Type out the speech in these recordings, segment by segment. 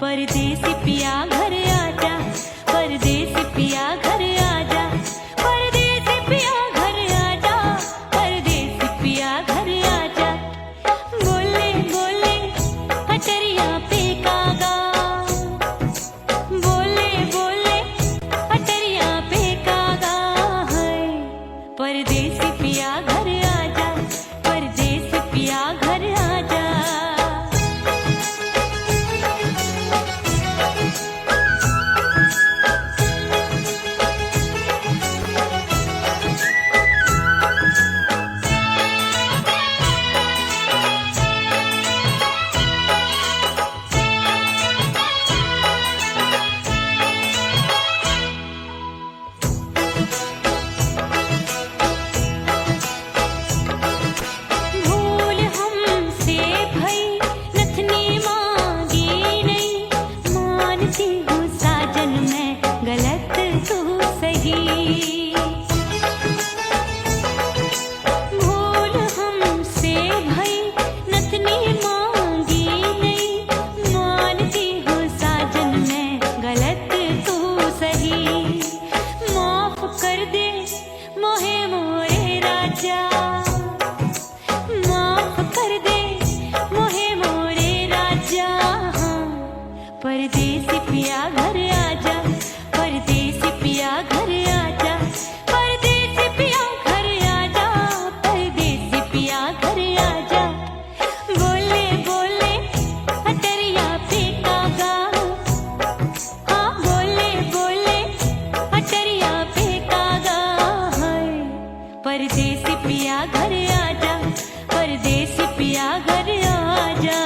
परदेसी पिया घर आजा, परदेसी पिया घर आजा, परदेसी पिया घर आजा, परदेसी पिया घर आजा। बोले बोले अटरिया पे कागा, बोले बोले अटरिया पे कागा है। परदेसी पिया घर आजा, परदेसी पिया घर आजा। परदेसी पिया घर आजा, परदेसी पिया घर आजा, परदेसी पिया घर आजा, परदेसी पिया घर आजा। बोले बोले अटरिया पे कागा, हाँ बोले बोले अटरिया पे कागा है। परदेसी पिया घर आजा, परदेसी पिया घर आजा।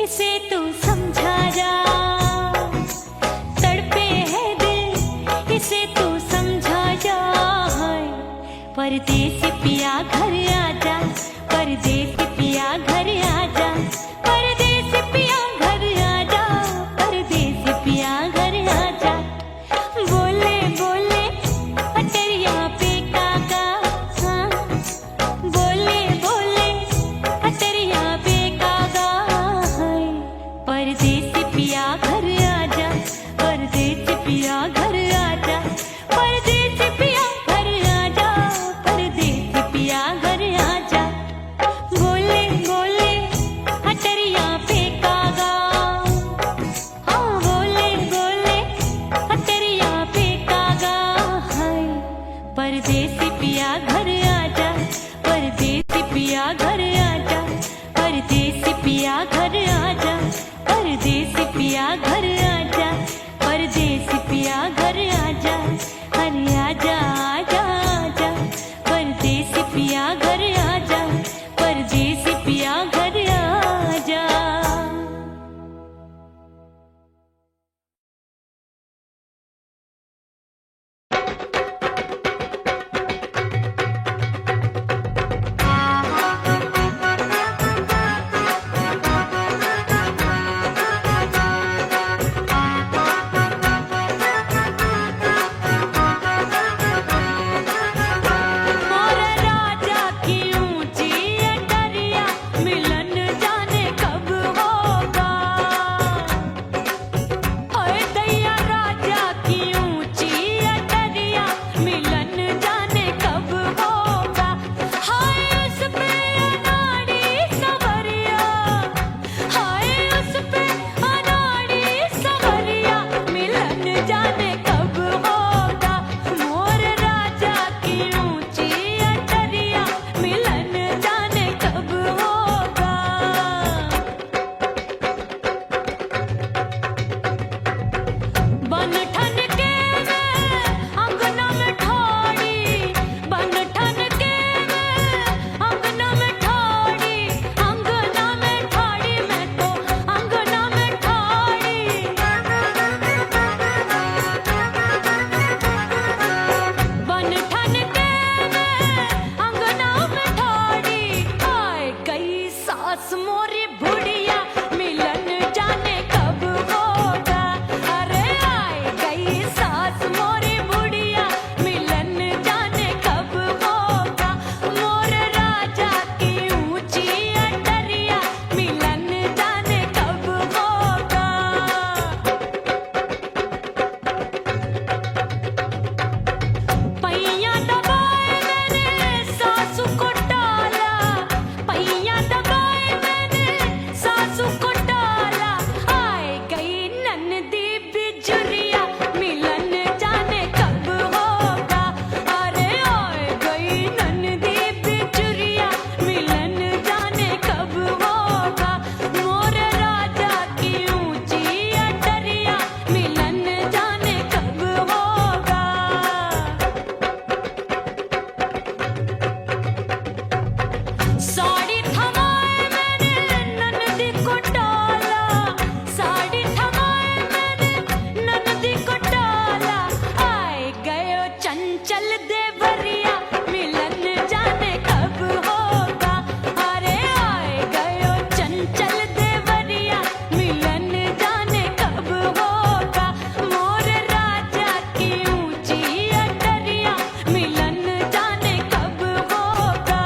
इसे तू समझा जा, तड़पे है दिल इसे तू समझा जा। परदेसी पिया घर आजा, परदेसी पिया घर आजा, परदेसी पिया घर आजा, परदेसी पिया घर आजा। बोले बोले अटरिया पे कागा, हाँ बोले बोले अटरिया पे कागा। परदेसी पिया घर आजा, परदेसी पिया घर आजा, परदेसी पिया घर आजा, परदेसी पिया घर आजा। बोले बोले अटरिया पे कागा, हाँ बोले बोले अटरिया पे कागा है। परदेसी पिया घर आजा, परदेसी पिया घर आजा, परदेसी पिया घर आजा, परदेसी पिया घर आजा, परदेसी पिया घर आजा। अरे आजा आजा आजा, परदेसी पिया घर आजा, परदेसी पिया घर आजा। चंचल देवरिया मिलन जाने कब होगा। अरे आए गयो चंचल देवरिया मिलन जाने कब होगा। मोर राजा की ऊंची अटरिया मिलन जाने कब होगा।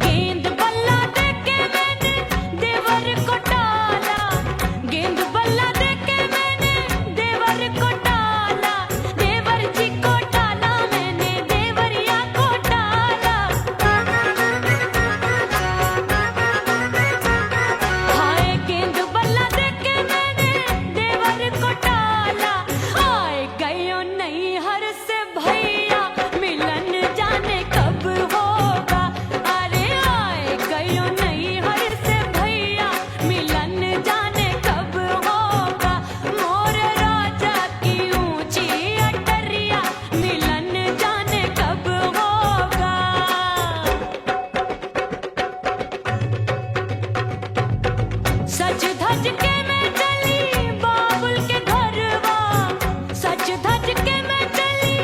गेंद बल्ला देके मैंने देवर को टाला, गेंद बल्ला देके मैंने देवर को टाला, देवर जी को टाला मैंने देवरिया को टाला। हाय गेंद बल्ला देके मैंने देवर को टाला। आए गयो नैहर से भैया मिलन जाने कब होगा। अरे आए गयो नैहर से भैया मिलन जाने कब होगा। मोर राजा की ऊंची अटरिया मिलन जाने कब होगा। सज धज के मैं चली बाबुल के घरवा, सज धज के मैं चली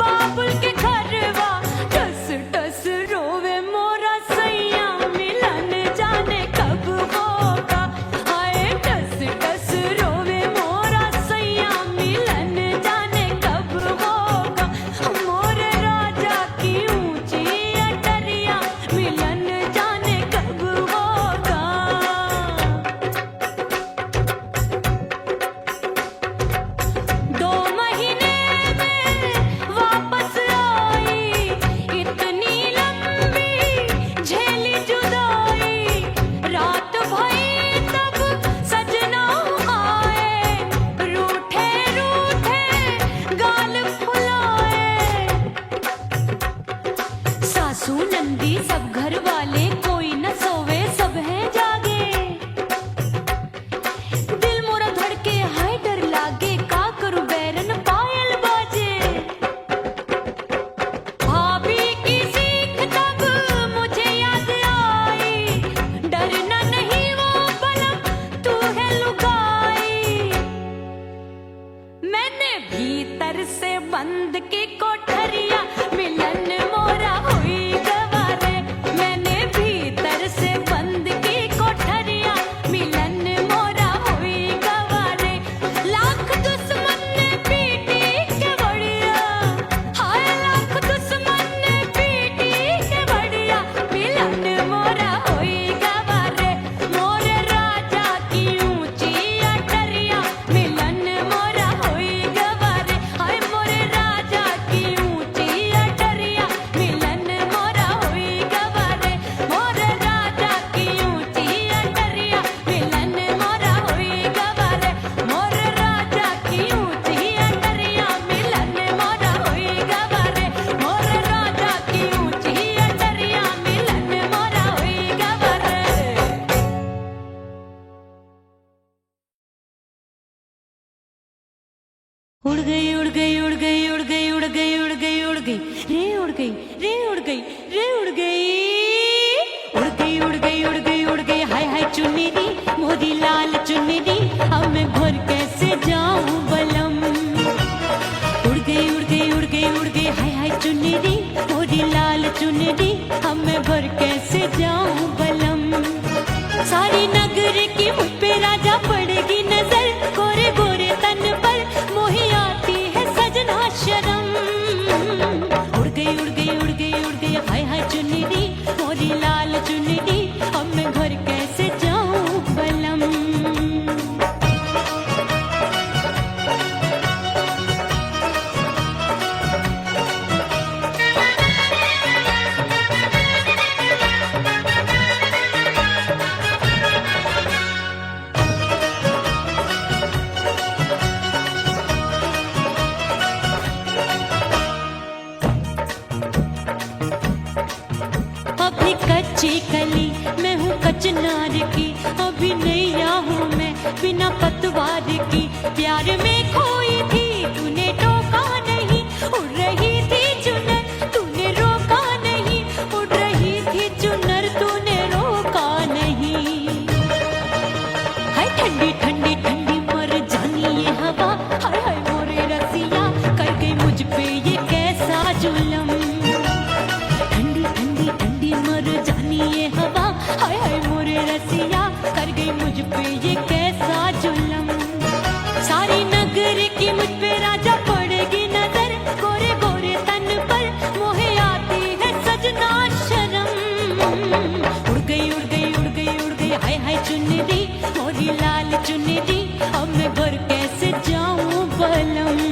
बाबुल के घरवा। टस टस रोवे मोरा सैया मिलन जाने कब होगा। हाय टस टस रोवे मोरा सैया मिलन जाने कब होगा। मोर राजा की ऊंची अटरिया मिलन जाने कब होगा। 2 महीने में वापस आई, इतनी लंबी झेली जुदाई। रात भई तब सजना आए, रूठे रूठे गाल फुलाए। सासू नंदी सब घर वाले कोई न सोवे सब हैं जागे। दिल मोरा धड़के हाय डर लागे, का करूं बैरन पायल बाजे। भाभी की सीख तब मुझे याद आई, डरना नहीं वो बलम तू है लुगाई। मैंने भीतर से बंद की कोठरिया मिलन मोरा हुई गवारे। मैंने भीतर से बंद की कोठरिया मिलन मोरा हुई गवारे। लाख दुश्मन ने पीटी के बढ़िया, हाय लाख दुश्मन ने पीटी के बढ़िया मिलन मोरा हुई गवारे। मोर राजा की ऊंची अटरिया मिलन मोरा हुई गवारे। हाय मोर राजा की ऊंची अटरिया मिलन मोरा हुई गवारे। मोर राजा की ऊंची अटरिया मिलन मोरा हुई गवारे। मोर राजा की ऊंची अटरिया मिलन मोरा हुई गवारे। मोर राजा की ऊंची अटरिया मिलन मोरा हुई गवारे। उड़ गई उड़ गई उड़ गई उड़ गई उड़ गई उड़ गई उड़ गई रे उड़ गई रे उड़ गई रे उड़ गई उड़ गई उड़ गई उड़ गई उड़ गई। हाय हाय चुन्नी मोरी लाल चुन्नी, अब मैं घर कैसे जाऊं बलम। उड़ गई उड़ गई उड़ गई उड़ गई हाय हाय चुन्नी मोरी लाल चुन्नी, अब मैं घर कैसे जाऊं बलम। सारी नगर की मुझ पे राजा पड़ेगी नजर, गोरे गोरे तन पर मोही आती है सजना शर्म। उड़ गई उड़ गई उड़ गई उड़ गई हाय हाय चुन्नी मोरी लाल चुन्नी, अब मैं घर कैसे जाऊं बलम। अभी कच्ची कली मैं हूँ कचनार की, अभी नैया हूँ मैं बिना पतवार की। प्यार में खोई थी तूने टोका नहीं, उड़ रही थी चुनर तूने रोका नहीं, उड़ रही थी चुनर तूने रोका नहीं। हाय ठंडी ठंडी ठंडी मर जानी ये की मुझ पे राजा पड़ेगी नजर, गोरे गोरे तन पर मोहे आती है सजना शर्म। उड़ गई उड़ गई उड़ गई उड़ गई हाय हाय चुनरी, मोरी लाल चुनरी, अब मैं घर कैसे जाऊं बलम।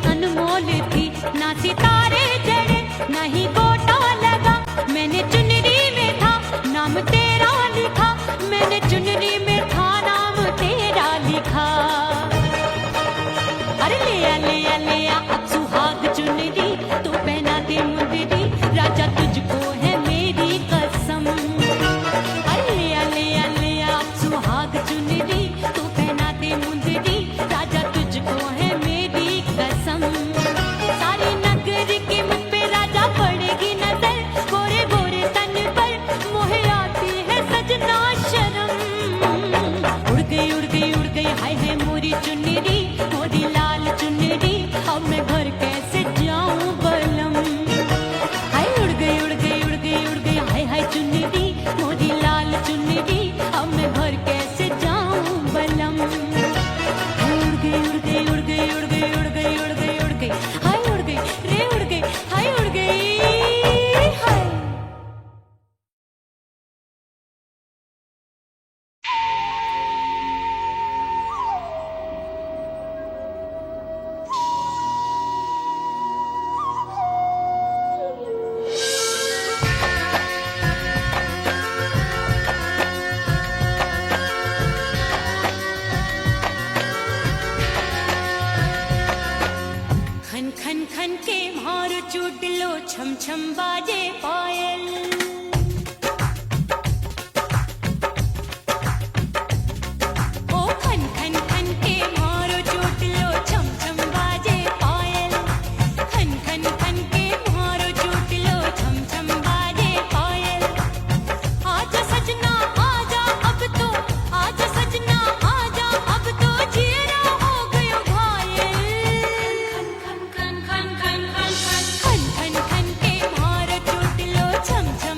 अनमोल थी ना सितारे जड़े ना ही गोटा लगा, मैंने चुनरी में था नाम तेरा लिखा, मैंने चुनरी में था नाम तेरा लिखा। अरे ले आ अब सुहाग चुनरी, तू पहना दे मुंदरी, राजा तुझको है मेरी कसम। अरे ले आ अब सुहाग चुनरी, तू पहना दे मुंदरी, राजा तुझको है मेरी कसम। सारी नगर की मुझ पे राजा पड़ेगी नजर, गोरे गोरे तन पर मोहे आती है सजना शर्म। उड़ गई उड़ गई उड़ गई हाय हाय मोरी चुनरी, मोरी लाल चुनरी, अब मैं घर कैसे जाऊं बलम। हाय उड़ गई उड़ गई उड़ गई उड़ गई हाय हाय चुनरी, मोरी लाल चुनरी, अब मैं घर कैसे जाऊं बलम। हाय उड़ गई उड़ गई उड़ गई उड़ गई उड़ गई उड़ गई उड़ गई हाय उड़ गई रे उड़ गई हाय उड़ गई हाय। खन खन खन के मारो चूट लो, छम छम बाजे पायल। ओ खन खन खन के मारो चूट लो, छम छम बाजे पायल। खन खन खन के मारो चूट लो, छम छम बाजे पायल। आजा सजना आजा अब तो, आजा सजना आजा अब तो, जियरा हो गयो घायल। खन खन खन खन खन खन खन खन खन के मारो चूट लो, छम छम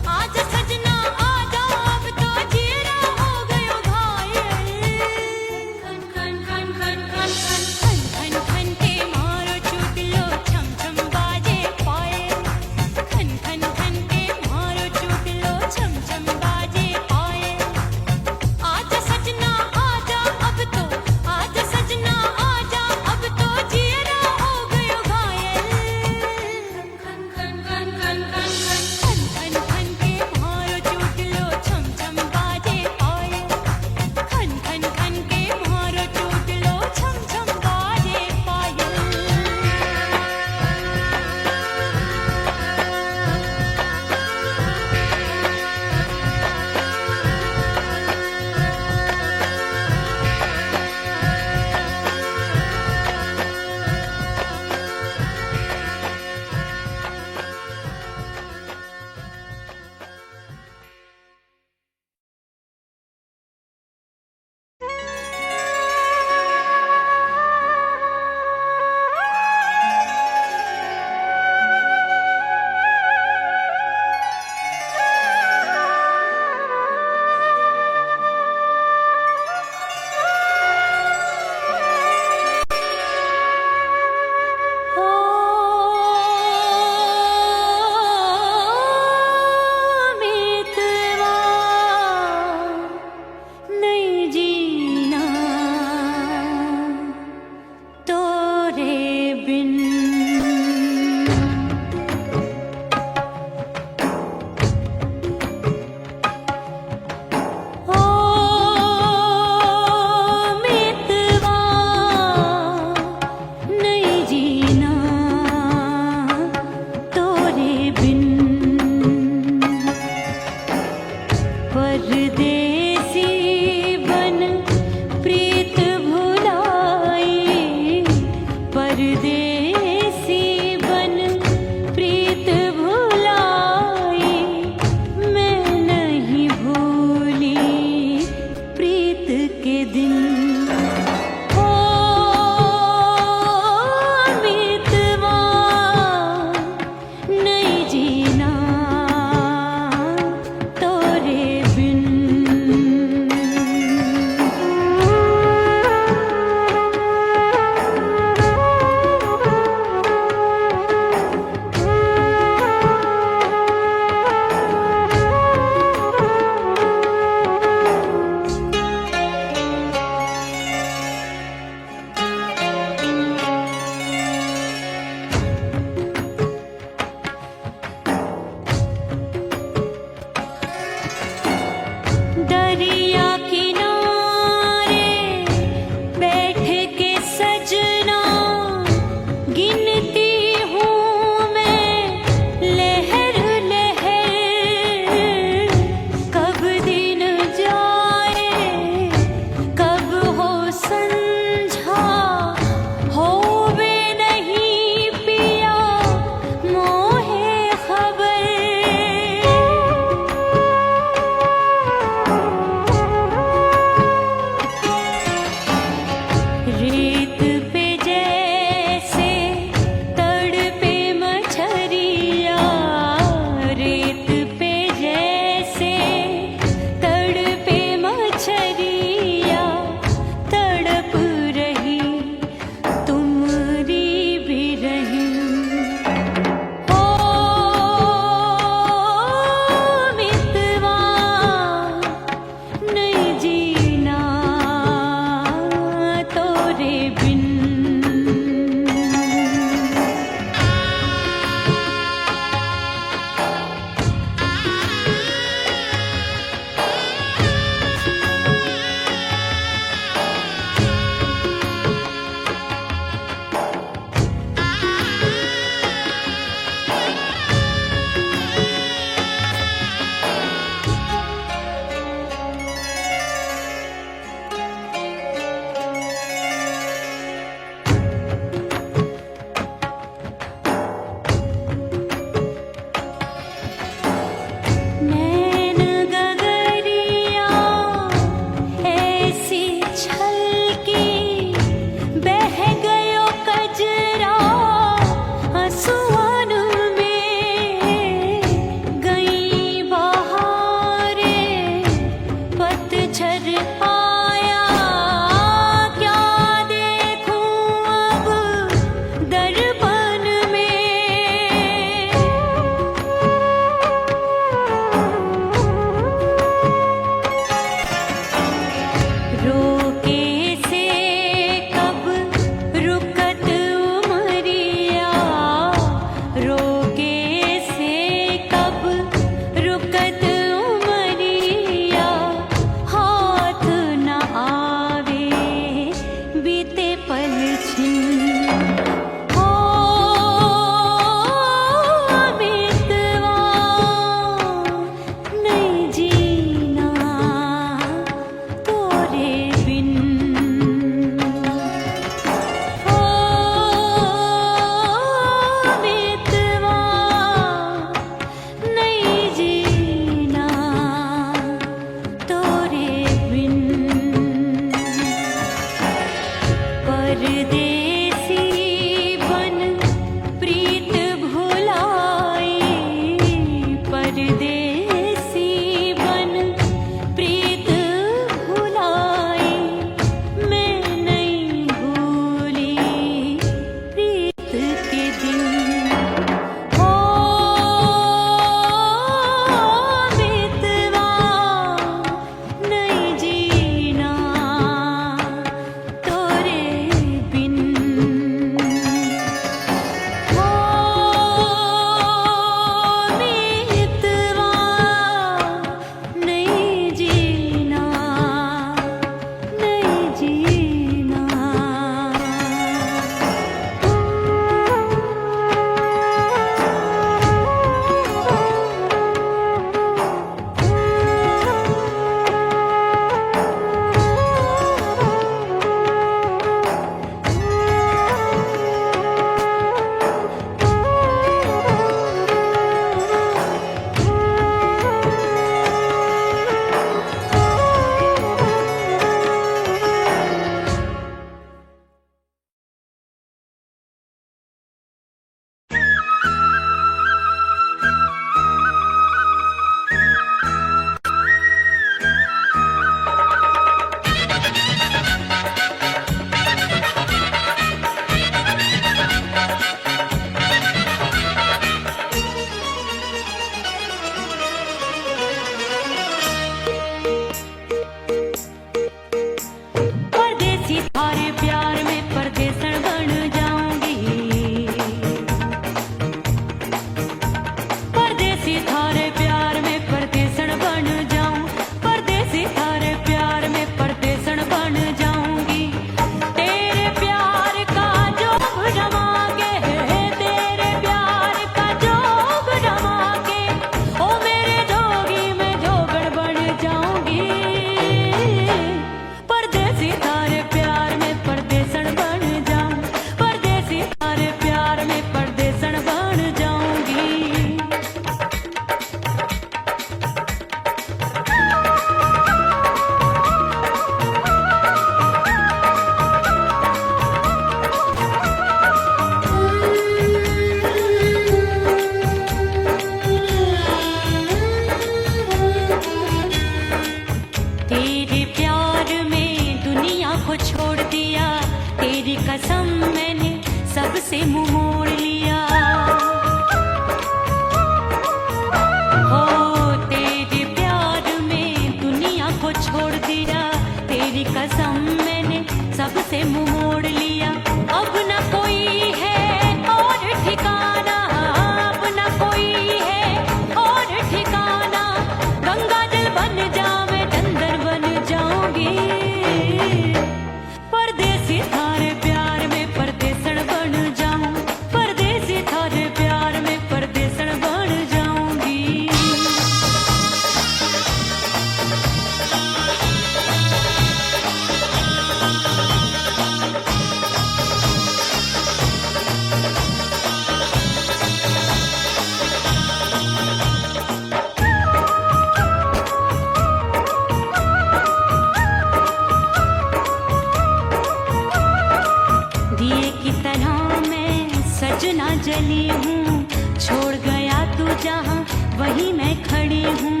जली हूँ, छोड़ गया तू जहाँ वहीं मैं खड़ी हूँ।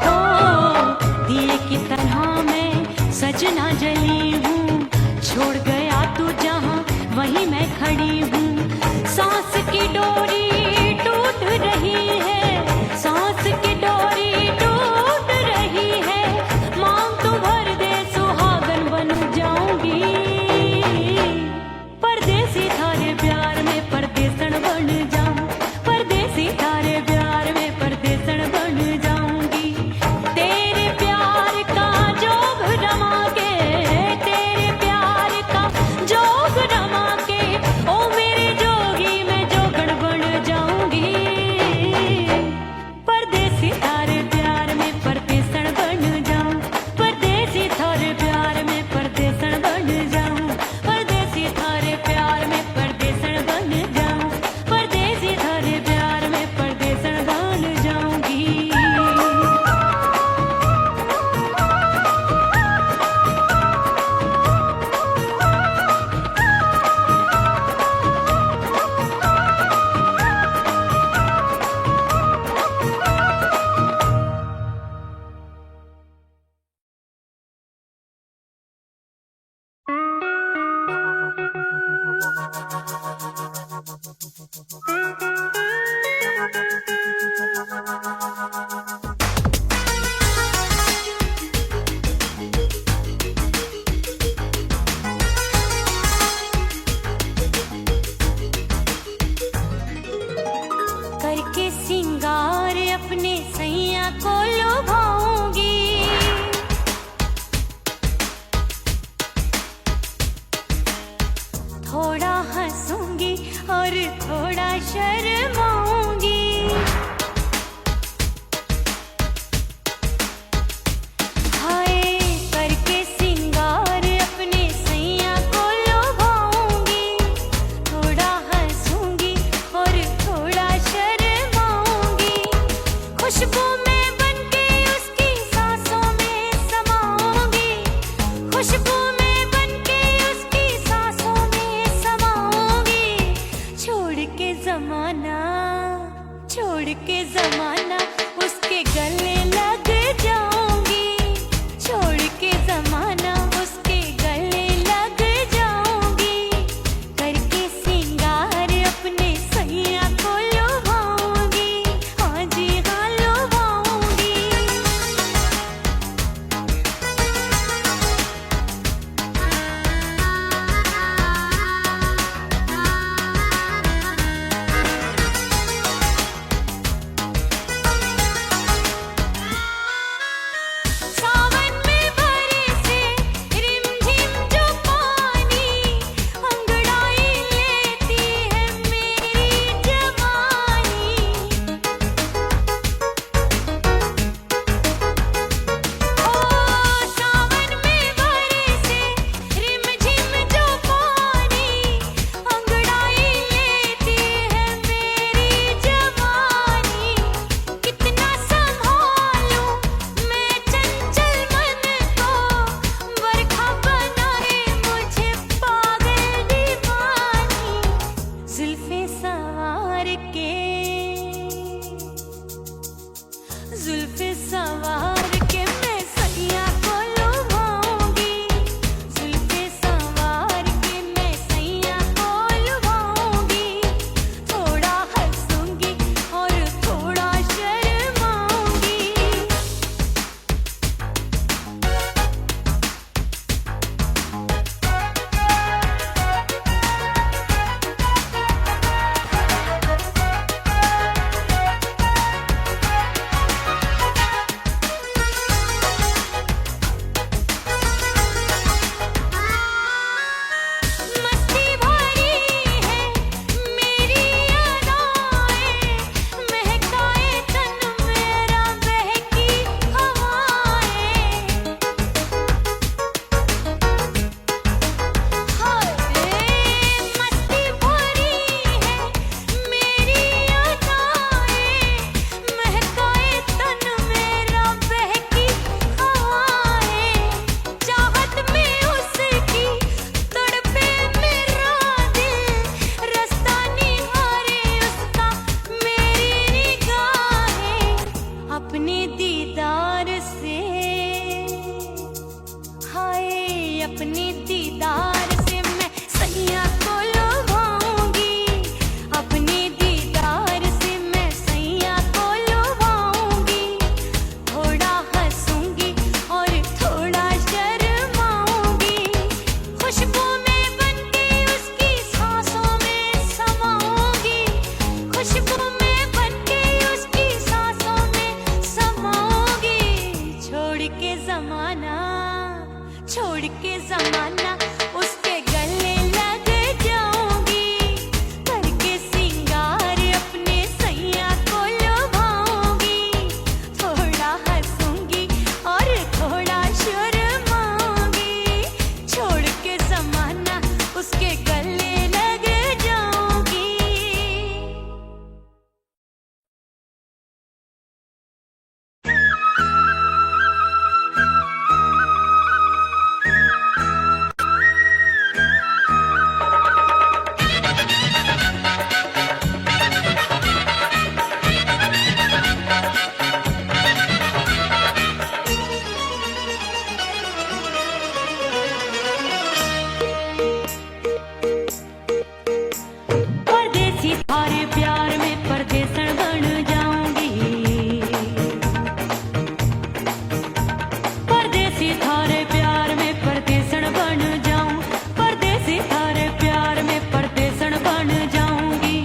ओ दिए की तरह मैं सजना जली हूँ, छोड़ गया तू जहाँ वहीं मैं खड़ी हूँ। सांस की डोरी टूट रही है, सांस की डोरी टूट रही है, मांग तू भर दे सुहागन बन जाऊंगी। परदेसी थारे प्यार में परदेसन बन जाऊं, परदेसी थारे प्यार में परदेसन बन जाऊंगी। तेरे प्यार का जोग रमा के, तेरे प्यार का जोग रमा के, ओ मेरे जोगी मैं जोगण बन जाऊंगी। परदेसी थारे प्यार में परदेसन बन जाऊं, परदेसी थारे प्यार में परदेसन बन जाऊं, परदेसी थारे प्यार में परदेसन बन जाऊं, परदेसी थारे प्यार में परदेसन बन जाऊंगी। करके सिंगार अपने सैया को लुभाऊंगी, थोड़ा हंसूंगी और थोड़ा शर्माऊंगी। हाय करके सिंगार अपने सैया को लुभाऊंगी, थोड़ा हंसूंगी और थोड़ा शर्माऊंगी। खुशबू में बनके उसकी सांसों में समाऊंगी, खुशबू में बनके उसकी सांसों में समाऊंगी। छोड़ के जमाना, छोड़ के जमाना उसके गले लग जाऊंगी, छोड़ के जमाना उसके गले लग जाऊंगी। करके सिंगार अपने सैया को लुभाऊंगी, हाँ जी हाँ लुभाऊंगी। सावन में बरसे प्यार में परदेसन बन जाऊंगी। परदेसी थारे प्यार में परदेसन बन जाऊं, परदेसी थारे प्यार में परदेसन बन जाऊंगी।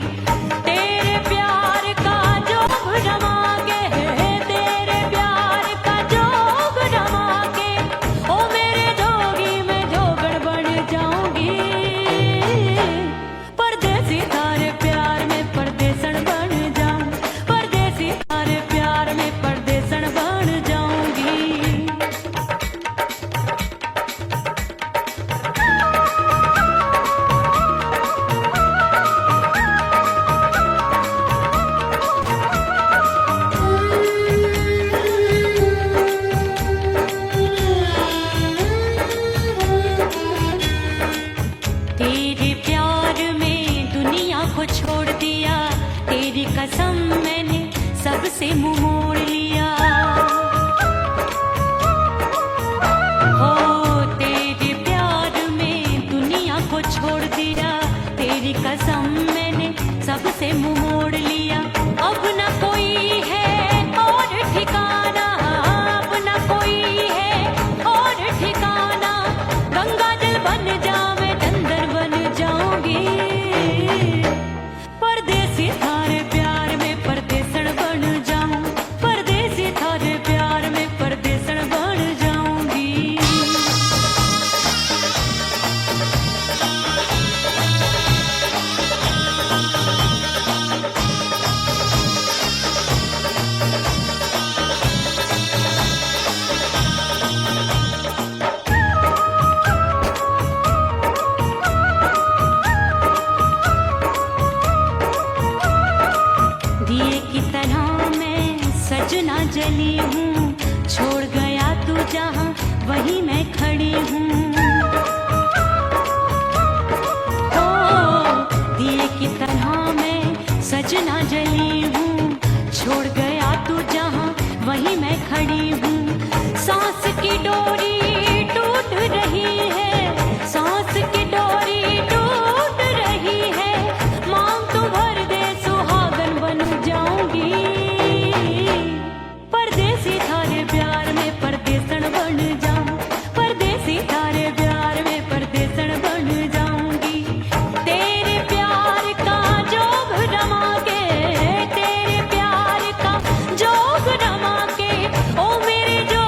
तेरे प्यार का जोग जमा के, तेरे प्यार का जोग जमा के, ओ मेरे जोगी मैं जोगड़ बन जाऊंगी। परदेसी थारे प्यार में परदेसन बन जाऊं, परदेसी थारे प्यार में परदेसन बन जाऊंगी। तेरे प्यार में दुनिया को छोड़ दिया, तेरी कसम मैंने सबसे मुंह मोड़ लिया। हो तेरे प्यार में दुनिया को छोड़ दिया, तेरी कसम मैंने सबसे मुंह मोड़ लिया। अब न कोई है और ठिकाना, अब न कोई है और ठिकाना। गंगा जल बन जावे चंदन बन जाऊंगी। परदेसी थारे प्यार में परदेसन बन जाऊं, परदेसी थारे प्यार में परदेसन बन जाऊंगी। दिए की तरह मैं सजना जली हूँ, छोड़ गया तू जहाँ वहीं मैं खड़ी हूँ। ओ दिए की तरह मैं सजना जली हूँ, छोड़ गया तू जहाँ वहीं मैं खड़ी हूँ। सांस की डोरी टूट रही है, सांस की डोरी टूट रही है। मांग तू भर दे सुहागन बन जाऊंगी। परदेसी थारे प्यार में परदेसन बन जाऊं, परदेसी थारे प्यार में परदेसन बन जाऊंगी। तेरे प्यार का जोग जमा के, तेरे प्यार का जोग जमा के, ओ मेरे जो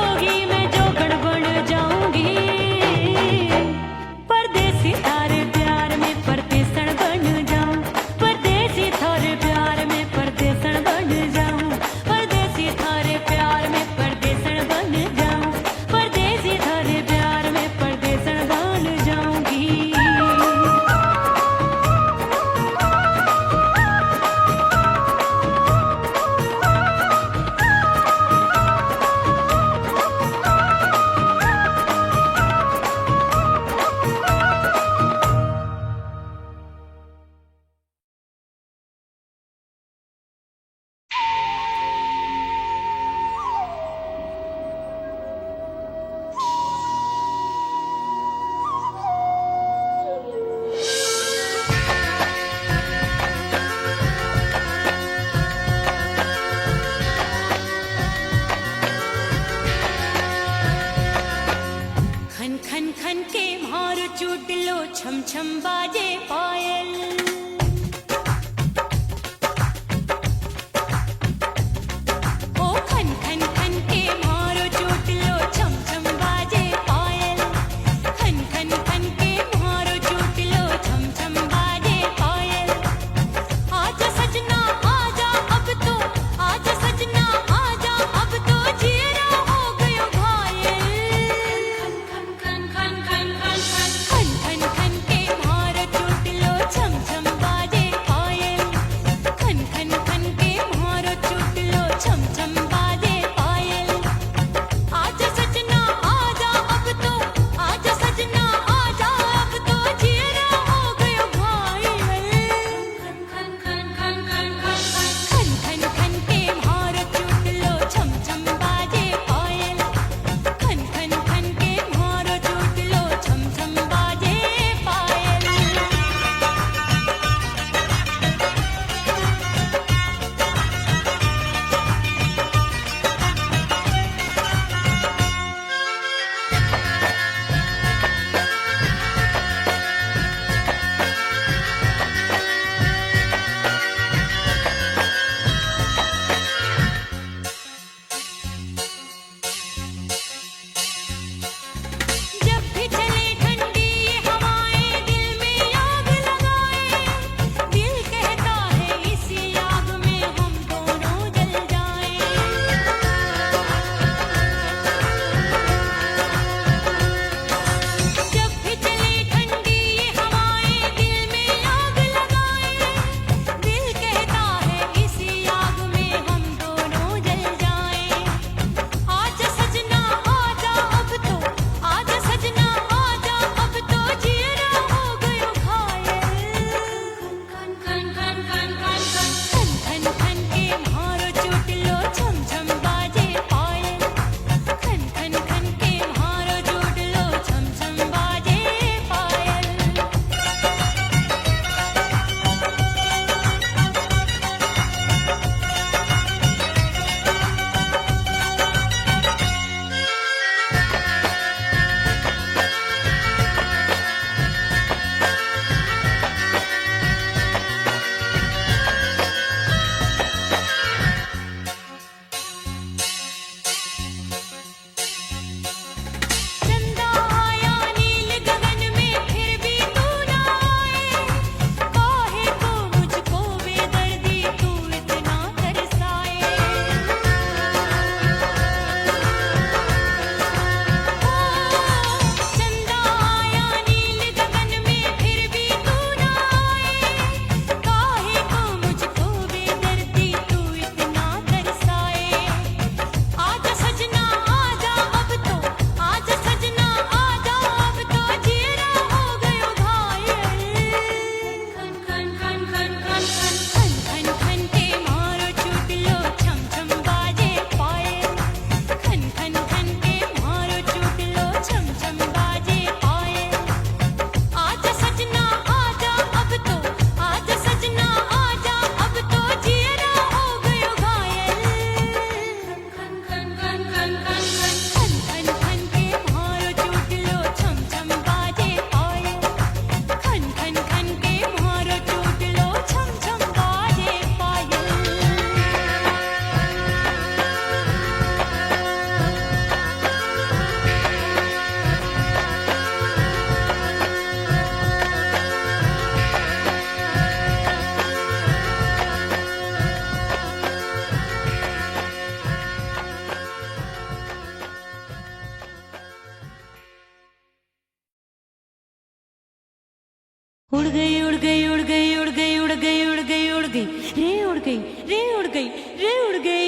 गई रे उड़ गई रे उड़ गई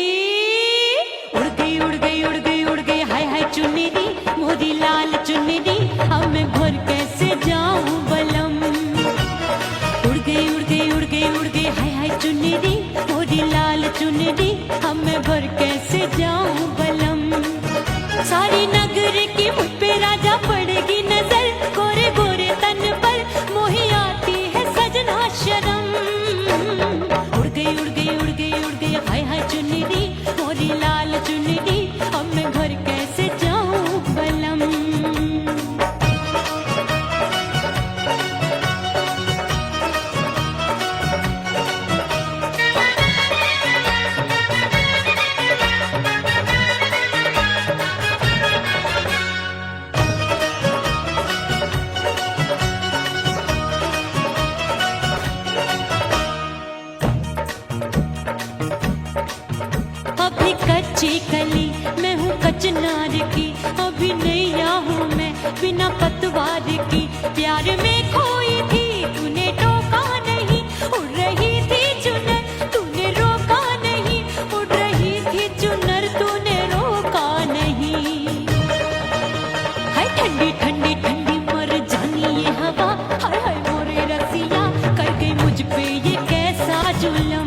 उड़ गई उड़ गई उड़ गई उड़ गई हाय हाय चुनरी मोरी लाल चुनरी अब मैं घर कैसे जाऊं बलम उड़ गई उड़ गई उड़ गई उड़ गई हाय हाय चुनरी मोरी लाल चुनरी अब मैं घर कैसे जाऊं बलम सारी नगर की मुझ पे राजा पड़ेगी नजर गोरे गोरे तन पर मोही आती है सजना शर्म उड़ गई उड़ गई उड़ गई उड़ गई हाय हाय चुनरी मोरी लाल चुनरी अब मैं घर कैसे जाऊं बलम अभी कच्ची कली मैं हूँ कचनार की अभी नैया हूँ मैं बिना पतवार की प्यार में खोई थी तूने टोका नहीं उड़ रही थी चुनर तूने रोका नहीं उड़ रही थी चुनर तूने रोका नहीं हाय ठंडी ठंडी ठंडी मर जानी ये हवा हाय हाय मोरे रसिया कर गई मुझ पे ये कैसा जुल्म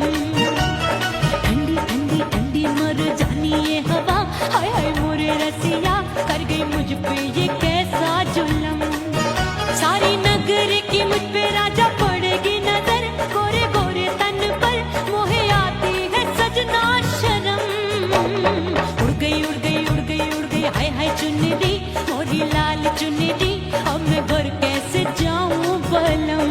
मर जानी ये हवा हाय हाय मोरे रसिया कर गई मुझ पे ये कैसा जुल्म सारी नगर की मुझ पे राजा पड़ेगी नजर गोरे गोरे तन पर मोहे आती है सजना शर्म उड़ गई उड़ गई उड़ गई उड़ गई हाय हाय चुनरी मोरी लाल चुनरी अब मैं घर कैसे जाऊं बलम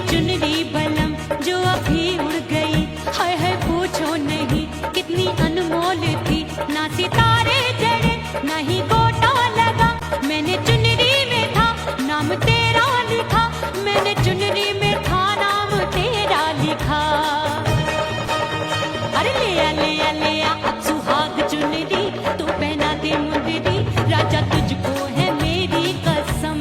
चुनरी बलम जो अभी उड़ गई हाय हाय पूछो नहीं कितनी अनमोल थी ना सितारे जड़े ना ही गोटा लगा मैंने चुनरी में था नाम तेरा लिखा मैंने चुनरी में था नाम तेरा लिखा अरे ले आ अब सुहाग चुनरी तू पहना दे मुंदरी राजा तुझको है मेरी कसम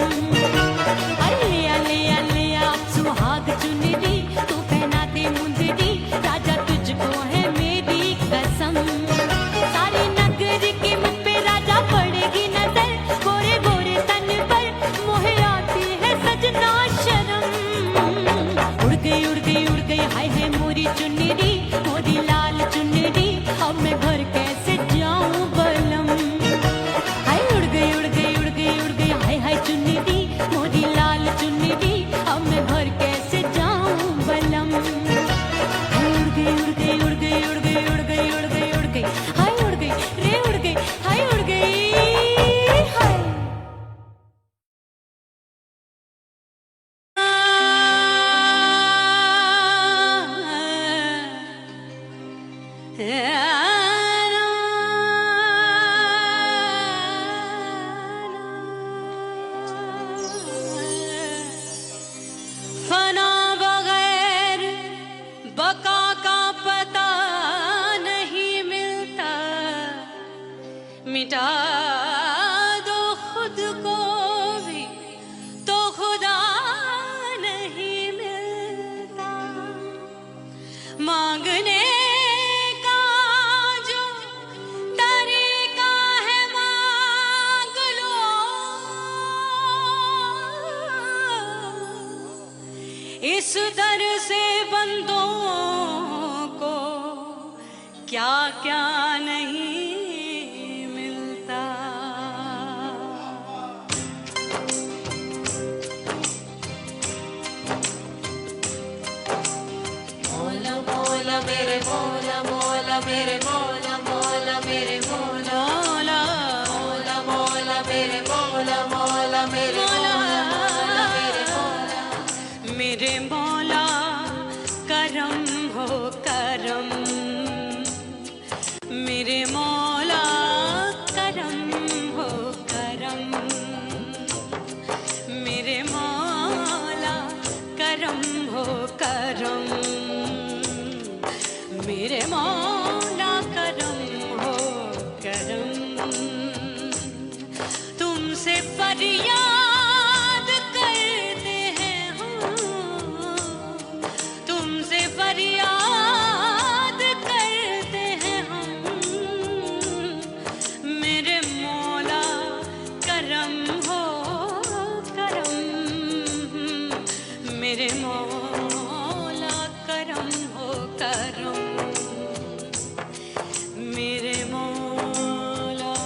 सुहाग चुनरी तू पहना दे मुंदरी राजा तुझको है मेरी कसम सारी नगर की मुझ पे राजा पड़ेगी नजर गोरे गोरे तन पर मोहे आती है सजना शर्म उड़ गई उड़ गई उड़ गई हाय हाय मोरी चुनरी मोरी लाल चुनरी अब मैं घर कैसे जाऊं बलम हाय उड़ गई उड़ गई उड़ गई उड़ गई हाय हाय चुनरी मोरी लाल चुनरी अब मैं घर कैसे जाऊं बलम उड़ गई उड़ गई उड़ गई उड़ गई उड़ गई उड़ गई उड़ गई हाय उड़ गई रे उड़ गई हाय उड़ गई हाय फना बगैर बका का पता नहीं मिलता मिटा दो खुद को भी तो खुदा नहीं मिलता मांगने का जो तरीका है मांग लो इस दर से बंदों को क्या क्या नहीं मिलता। मोला मोला मेरे मोला मोला मेरे मोला मोला मेरे मोला मौला मौला मेरे मौला मेरे मौला मेरे मौला करम हो करम मेरे मौला करम हो करम मेरे मौला करम हो करम मेरे मौला करम हो करम तुमसे फरियाद करते हैं हम तुमसे फरियाद करते हैं हम मेरे मौला करम हो करम मेरे मौला करम हो करम मेरे मौला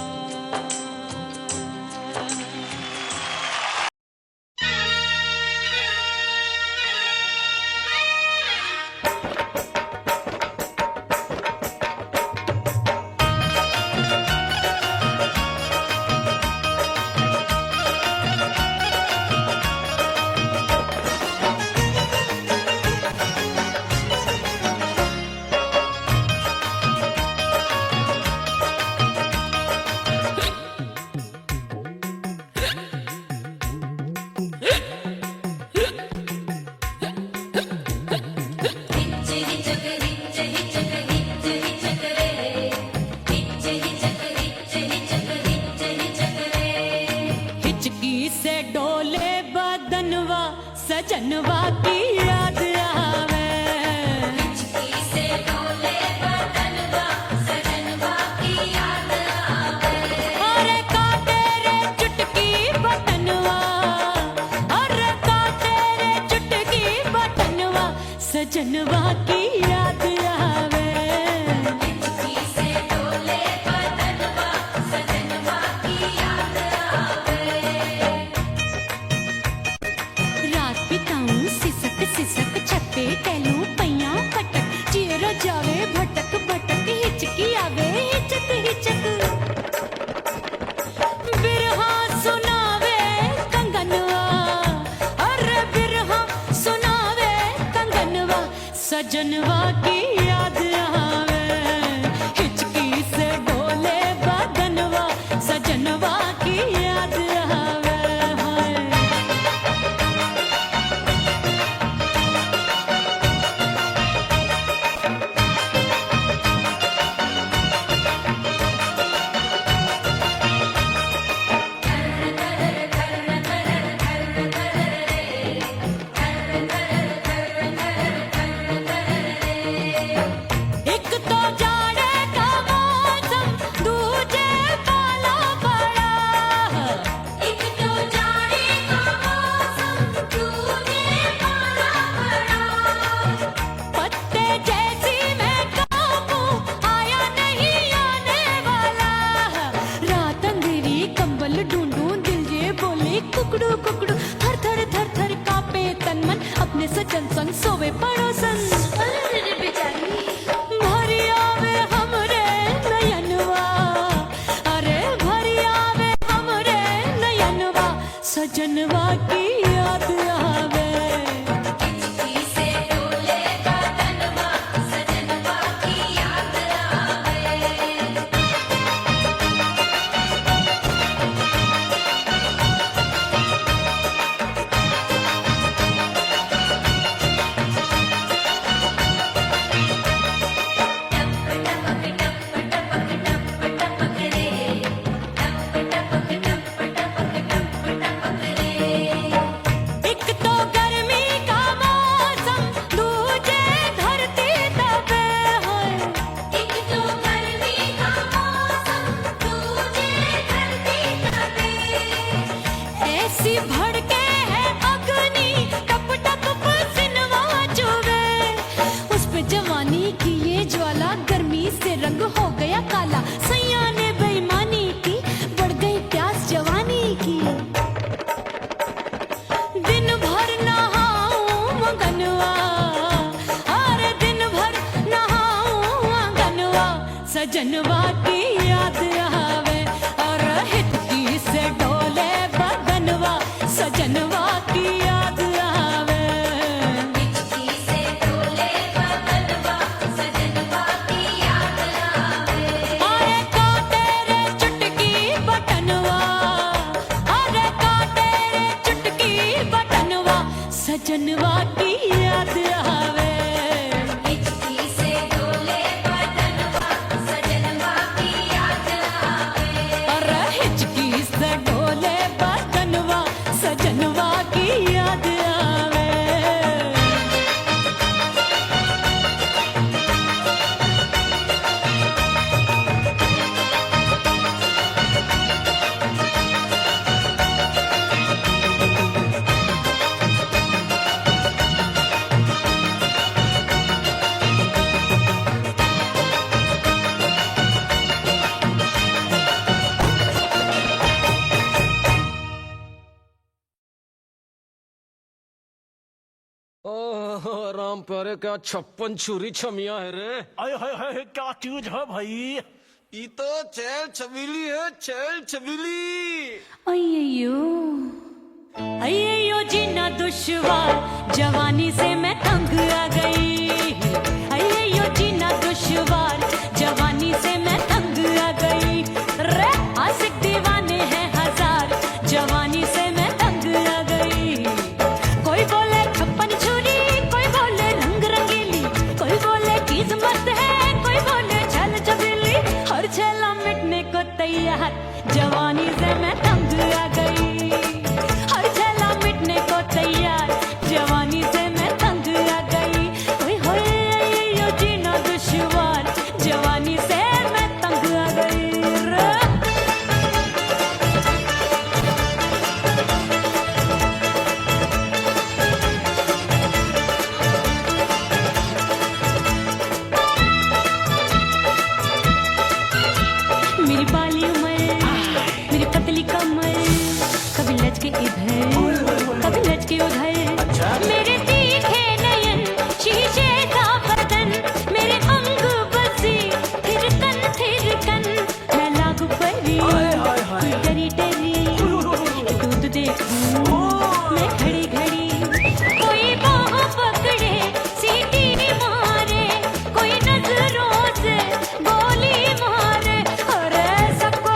हिचकी से डोले बदनवा सजनवा की याद आवे हिचकी से डोले बदनवा सजनवा की याद आवे अरे का तेरे चुटकी बटनवा अरे का तेरे चुटकी बटनवा सजनवा की याद आवे हिचकी से डोले बदनवा सजनवा की याद आवे रात बिताऊं सिसक सिसक छत्ते टहलूं पैया पटक चेहरा जावे भटक भटक हिचकी आवे हिचक हिचक बिरहा सुनावे कंगनवा अरे बिरहा सुनावे कंगनवा सजनवा की याद आवे हिचकी से डोले बदनवा सजनवा की याद आवे हाय एक तो जाड़े का मौसम दूजे पाला पड़ा एक तो जाड़े का मौसम दूजे पाला पड़ा पत्ते जैसी मैं काबू आया नहीं आने वाला रात अंधेरी कंबल ढूंढूं दिल ये बोले कुकड़ू कुकड़ू थर थर थर थर कांपे तन मन अपने सजन संग सोवे पड़ोसन भरिया वे हमरे नयनवा अरे भरिया वे हमरे नयनवा सजनवा की याद आवे हिचकी से डोले बदनवा सजनवा की याद आवे एक तो गर्मी का मौसम दूजे धरती तपे है एक तो गर्मी का मौसम दूजे धरती तपे ऐसी भड़के है अग्नि टप टप पसीनवा चुभे उस पे जवानी की ये ज्वाला गर्मी से रंग हो गया काला सैया ने बेईमानी की बढ़ गई प्यास जवानी की दिन भर नहाऊं मगनवा अरे दिन भर नहाऊं मगनवा सजनवा की याद आवे और हिचकी से डोले राम प्यारे क्या 56 छुरी छमिया है रे। आय हाय हाय क्या चीज है भाई। ये तो चैल छबीली है, चैल छबीली। अय्यो जीना दुश्वार जवानी से मैं तंग आ गई। अय्यो जीना दुश्वार जवानी से मैं तंग आ गई। रे आशिक दीवाने हैं हजार जवानी से मैं तंग आ गई। कोई बोले 56 छुरी, कोई बोले रंग रंगीली, कोई बोले चीज मस्त है, कोई बोले छल छबीली। हर छेला मिटने को तैयार जवानी से मैं तंग आ गई। हर छेला मिटने को तैयार जवानी से मैं तंग आ गई। ओए होए यो जीना दुश्वार जवानी से मैं तंग आ गई रे। मेरी बाली उम्र, मेरी पतली कमर, कभी लचके इधर कभी लचके उधर। मेरे तीखे नयन शीशे सा बदन, मेरे अंग बसी थिरकन मैं लागू परी कोई डरी डरी दूध देखूं मैं घड़ी घड़ी। कोई बाह पकड़े सीटी मारे, कोई नजरों से गोली मारे। अरे सबको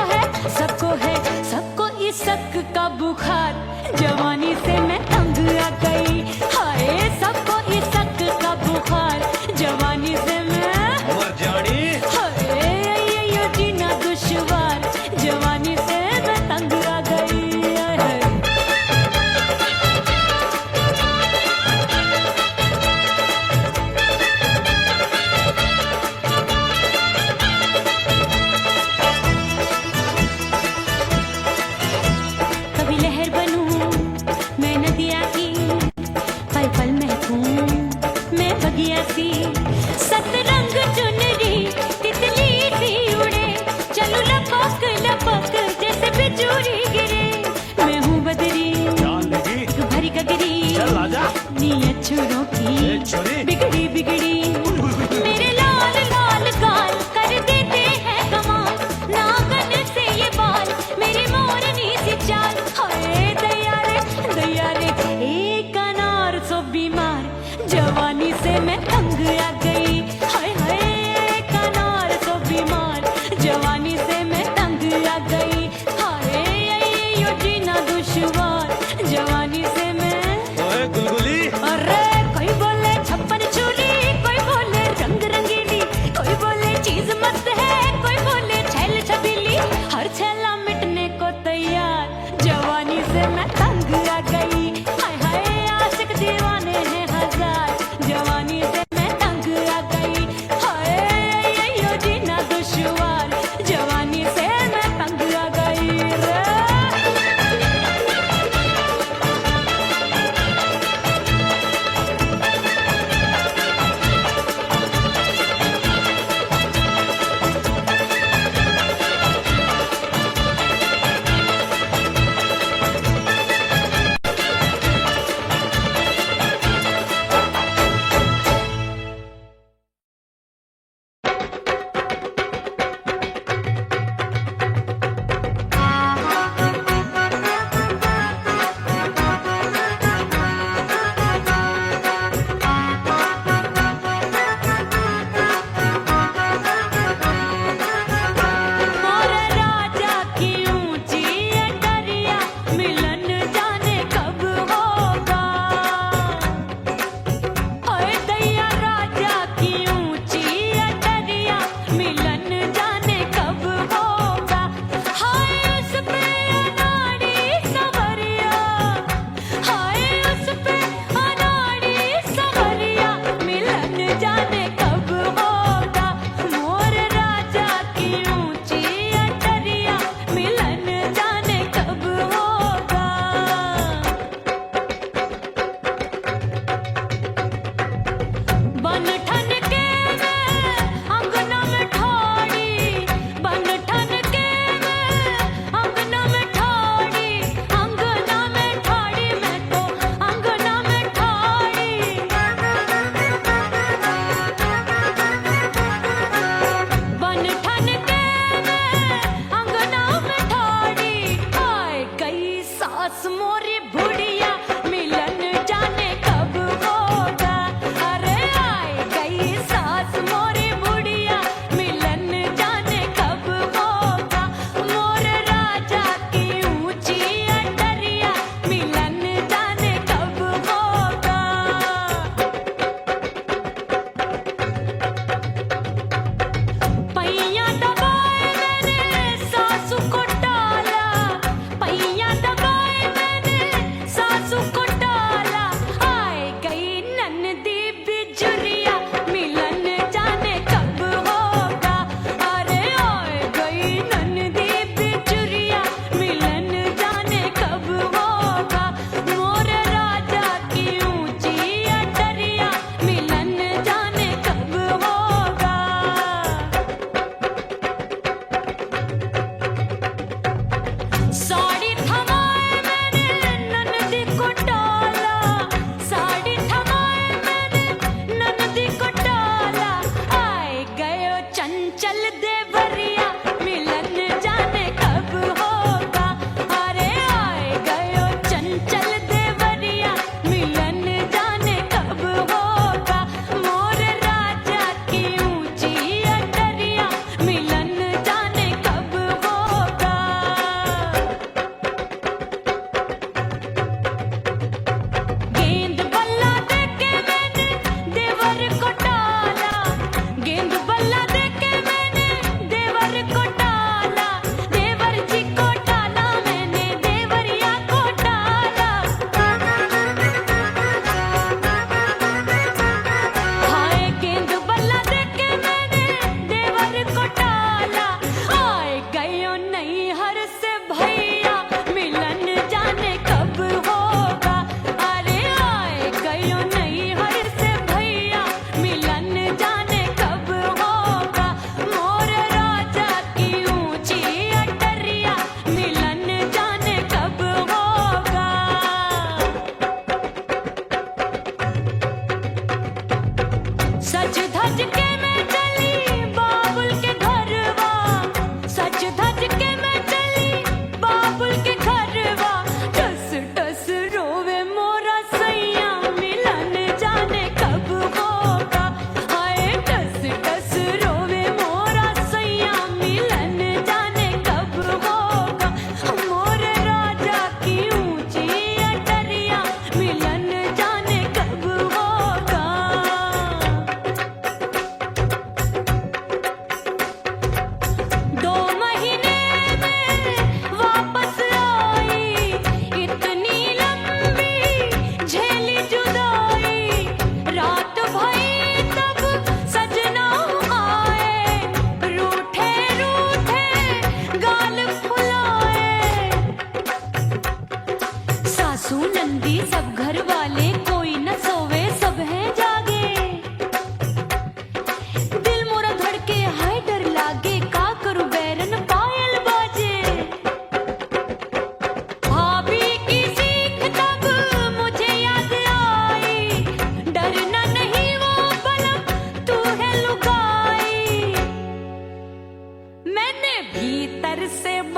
सबको इस शक का बुखार जवानी से मैं तंग आ गई। हाय सबको इस शक का बुखार जवानी से मैं मर जानी। हाय ये जीना दुश्वार जवानी से मैं तंग आ गई। कभी लहर बनूं मैं नदिया की, पल पल महकूं मैं बगिया सी। सतरंग चुनरी तितली सी उड़े, चलूं लपक लपक जैसे बिजुरी गिरे। मैं हूँ बदरी जान लगी भरी गगरी, चल आजा। नीयत छुरों ए की छोरी। बिगड़ी बिगड़ी। मेरे लाल लाल गाल कर देते हैं कमाल, नागन से ये बाल मेरी मोरनी सी चाल। हाय दैया रे एक अनार सो बीमार जवानी से मैं तंग आ गई। हाय हाय एक अनार सो बीमार जवानी से मैं तंग आ गई। हाय यो जीना दुश्वार जवानी से मैं। ओए गुलगुली। अरे कोई बोले 56 छुरी, कोई बोले रंग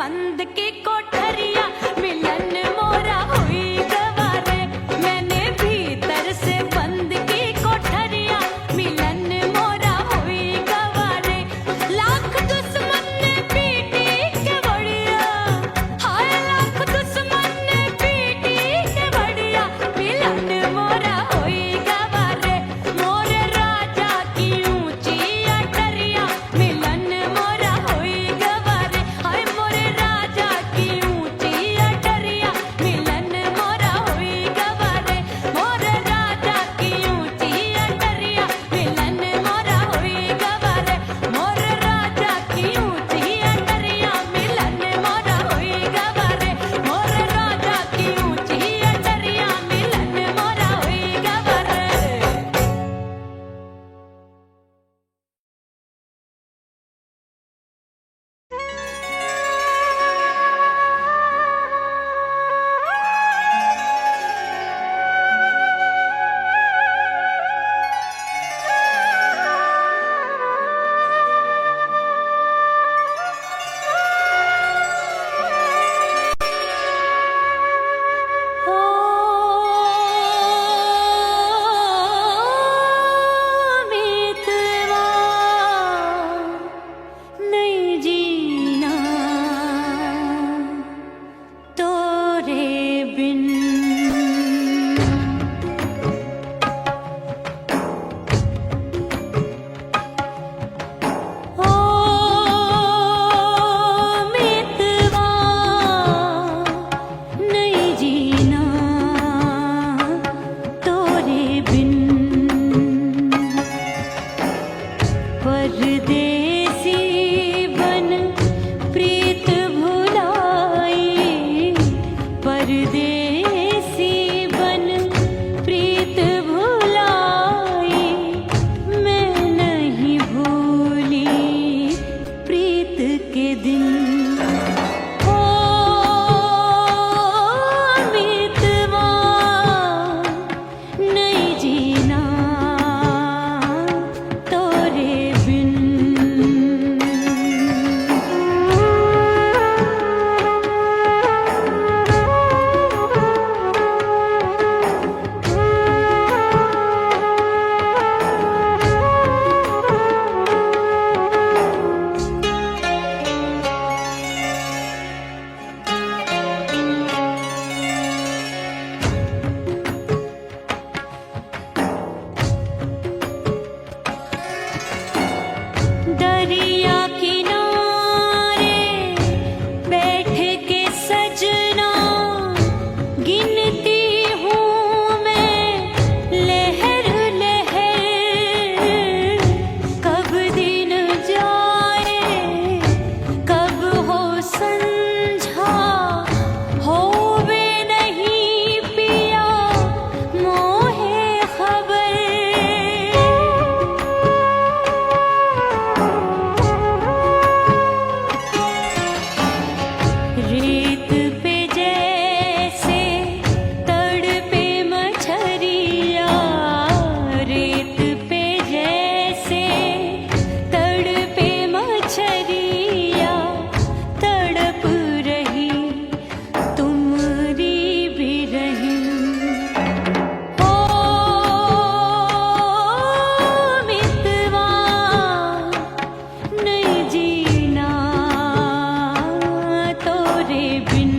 बंद की कोठरिया मिलन मोरा हुई गवारे मैंने भीतर से बंद की कोठरिया मिलन मोरा हुई गवारे लाख दुश्मन ने पीटी के बढ़िया हाय लाख दुश्मन ने पीटी के बढ़िया मिलन मोरा हुई गवारे मोरे राजा की ऊंची अटरिया मिलन मोरा हुई गवारे हाय मोरे राजा की ऊंची अटरिया मिलन मोरा हुई गवारे मोरे राजा की ऊंची अटरिया मिलन मोरा हुई गवारे मोरे राजा की ऊंची अटरिया मिलन मोरा हुई गवारे मोरे राजा की ऊंची अटरिया मिलन मोरा हुई गवारे मितवा नहीं जीना तोरे बिन ओ मितवा नहीं जीना तोरे बिन परदेसी बन प्रीत भुलाई परदेसी बन प्रीत भुलाई मैं नहीं भूली प्रीत के दिन ओ मितवा नहीं जीना तोरे बिन दरिया किनारे बैठ के सजना गिनती हूँ मैं लहर लहर कब दिन जाए कब हो संझा होवे नहीं पिया मोहे खबर रेत पे जैसे तड़पे मछरिया रेत पे जैसे तड़पे मछरिया तड़प रही तुमरी भी रही ओ मितवा नहीं जीना तोरे बिन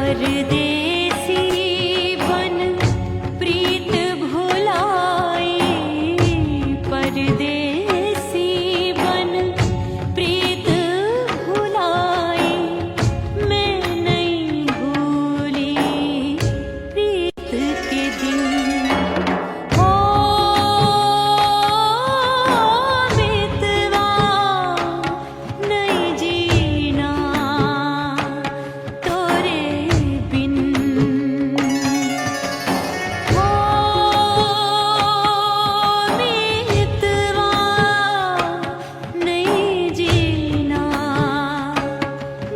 परदेसी बन प्रीत भुलाए, परदेसी बन प्रीत भुलाए, मैं नहीं भूली प्रीत के दिन। ओ मितवा नहीं जीना तोरे बिन, ओ मितवा नहीं जीना,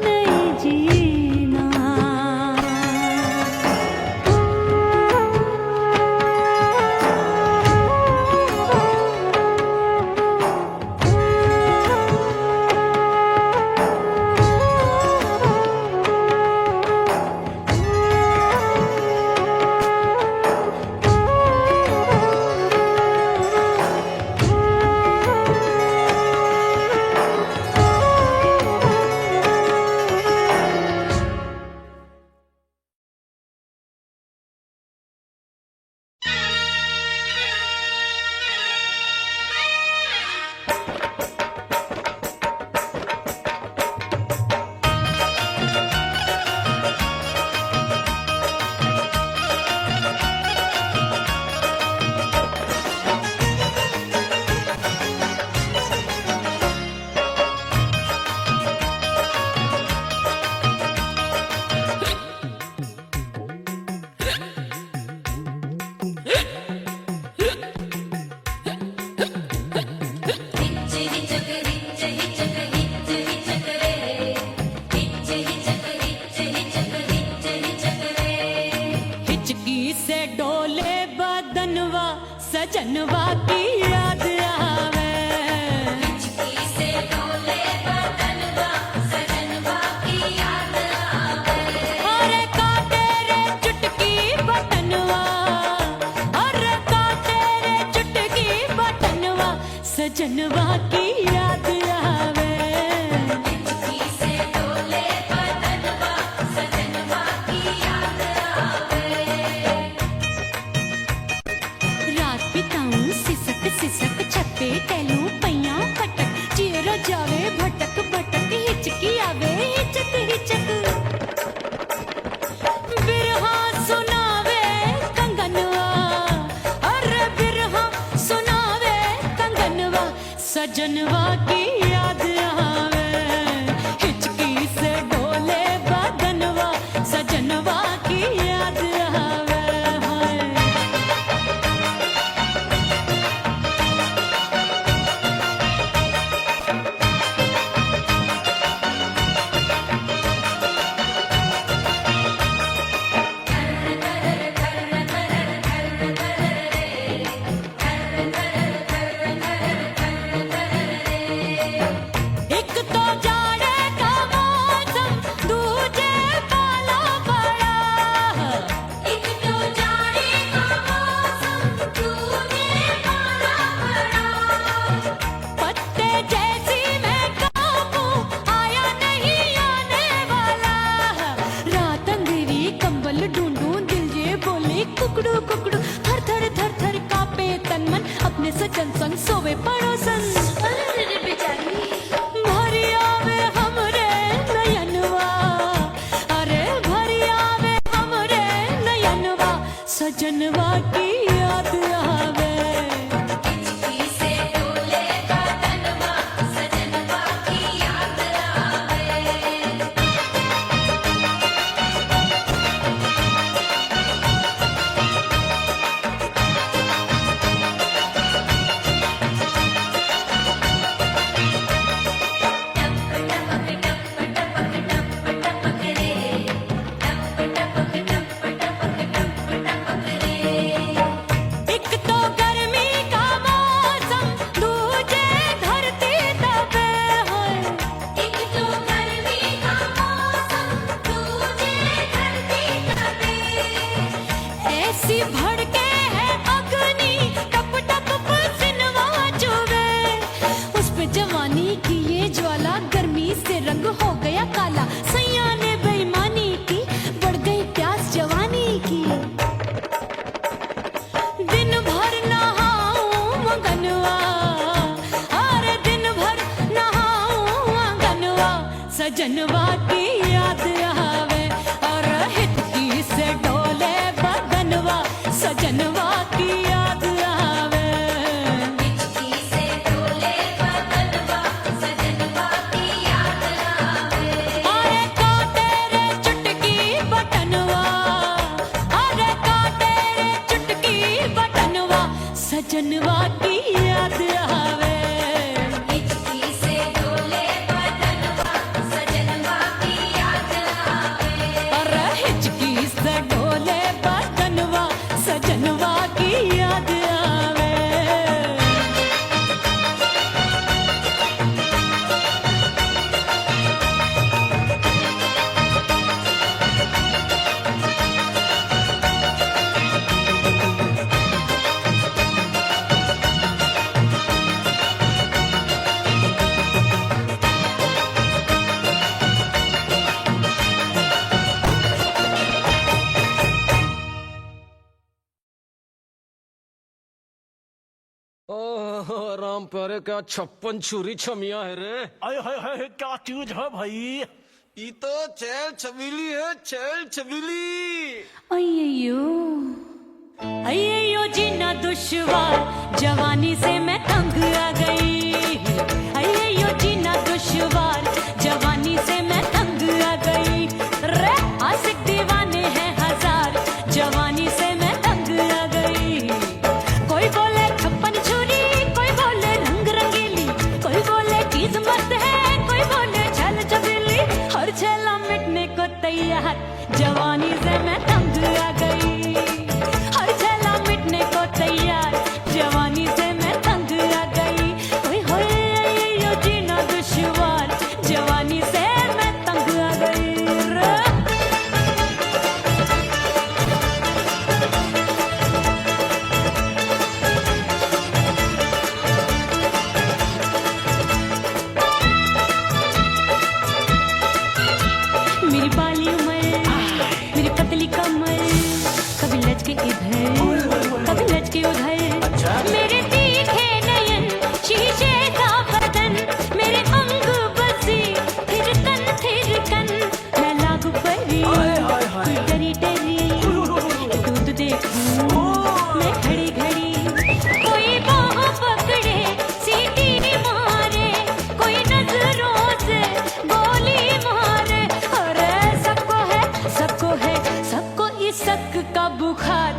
नहीं जीना। हिचकी से डोले बदनवा सजनवा की याद आवे, हिचकी से डोले बदनवा सजनवा की याद आवे। अरे काटे रे चुटकी बटनवा, अरे काटे रे चुटकी बटनवा सजनवा की याद आवे। हिचकी से डोले बदनवा सजनवा की याद आवे। रात बिताऊं सिसक सिसक छत पे टहलूं पैया पटक, चेहरा जावे भटक भटक, हिचकी आवे हिचक हिचक। बिरहा सुनावे कंगनवा, अरे बिरहा सुनावे कंगनवा सजनवा की याद आवे। हिचकी से डोले बदनवा सजनवा की याद आवे। हाय एक तो जाड़े का मौसम, दूजे पाला पड़ा, एक तो जाड़े का मौसम, दूजे पाला पड़ा। पत्ते जैसी मैं कांपूं, आया नहीं आने वाला। रात अंधेरी कंबल ढूंढूं, दिल ये बोले कुकड़ू कुकड़ू, थर थर थर थर कांपे तन मन, अपने सजन संग सोवे पड़ोसन। अरे बेचारी भरी आवे हमरे नयनवा, अरे भरी आवे हमरे नयनवा सजनवा की याद आवे। हिचकी से डोले बदनवा सजनवा की याद आवे। ज्वाला गर्मी से रंग हो गया काला, सैया ने बेईमानी की, बढ़ सजनवा की याद आवे और हिचकी से डोले बदनवा सजनवा की याद आवे हिचकी से डोले बदनवा सजनवा की याद आवे अरे का तेरे चुटकी बटनवा अरे का तेरे चुटकी बटनवा सजनवा की याद आवे हिचकी से डोले बदनवा सजनवा की याद आवे अरे हिचकी से डोले बदनवा सजनवा की याद आवे ओह राम प्यारे क्या 56 छुरी छमिया है रे। अरे हाय हाय क्या चीज है भाई। ये तो चैल छबीली है, चैल छबीली। अय्यो अय्यो जीना दुश्वार जवानी से मैं तंग आ गई अय्यो जीना दुश्वार जवानी से मैं तंग आ गई रे आशिक दीवाने हैं हजार जवानी से मैं तंग आ गई कोई बोले 56 छुरी कोई बोले रंग रंगीली कोई बोले चीज मस्त है कोई बोले छल छबीली हर छेला मिटने को तैयार जवानी से मैं तंग आ गई हर छेला मिटने को तैयार जवानी से मैं तंग आ गई ओए होए यो जीना दुश्वार जवानी से मैं तंग आ गई रे। मेरी बाली उमर मेरी पतली कमर कभी लचके इधर कभी लचके उधर मेरे तीखे नयन शीशे का बदन मेरे अंग बसी थिरकन मैं लागू परी डरी डरी दूध देखूं मैं घड़ी घड़ी कोई बाह पकड़े सीटी मारे कोई नजरों से गोली मारे अरे सबको है सबको इस शक का बुखार